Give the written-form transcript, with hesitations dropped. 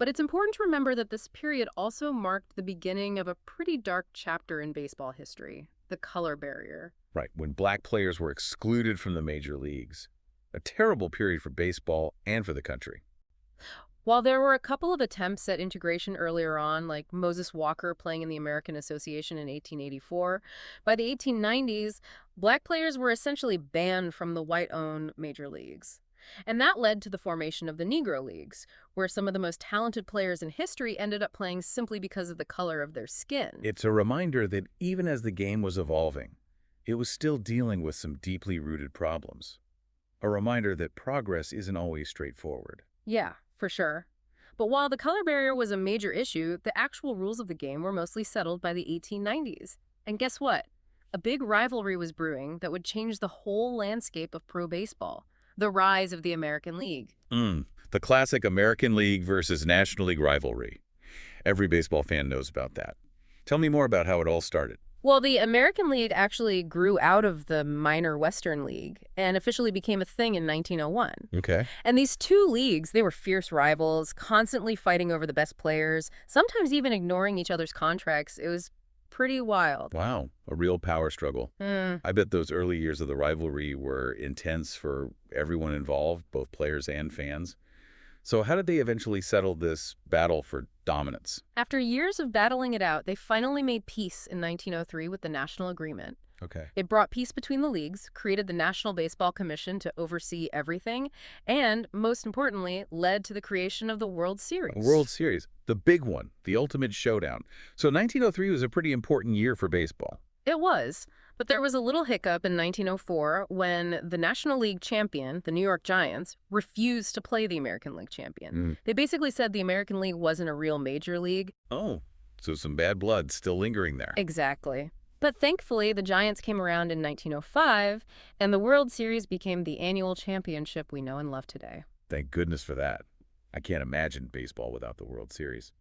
But it's important to remember that this period also marked the beginning of a pretty dark chapter in baseball history, the color barrier. Right, when black players were excluded from the major leagues. A terrible period for baseball and for the country. While there were a couple of attempts at integration earlier on, like Moses Walker playing in the American Association in 1884, by the 1890s, black players were essentially banned from the white-owned major leagues. And that led to the formation of the Negro Leagues, where some of the most talented players in history ended up playing simply because of the color of their skin. It's a reminder that even as the game was evolving, it was still dealing with some deeply rooted problems. A reminder that progress isn't always straightforward. Yeah, for sure. But while the color barrier was a major issue, the actual rules of the game were mostly settled by the 1890s. And guess what? A big rivalry was brewing that would change the whole landscape of pro baseball, the rise of the American League. The classic American League versus National League rivalry. Every baseball fan knows about that. Tell me more about how it all started. Well, the American League actually grew out of the minor Western League and officially became a thing in 1901. Okay. And these two leagues, they were fierce rivals, constantly fighting over the best players, sometimes even ignoring each other's contracts. It was pretty wild. Wow, a real power struggle. Hmm. I bet those early years of the rivalry were intense for everyone involved, both players and fans. So how did they eventually settle this battle for dominance? After years of battling it out, they finally made peace in 1903 with the National Agreement. Okay. It brought peace between the leagues, created the National Baseball Commission to oversee everything, and, most importantly, led to the creation of the World A Series. World Series, the big one, the ultimate showdown. So 1903 was a pretty important year for baseball. It was, but there was a little hiccup in 1904 when the National League champion, the New York Giants, refused to play the American League champion. Mm. They basically said the American League wasn't a real major league. Oh, so some bad blood still lingering there. Exactly. But thankfully, the Giants came around in 1905, and the World Series became the annual championship we know and love today. Thank goodness for that. I can't imagine baseball without the World Series.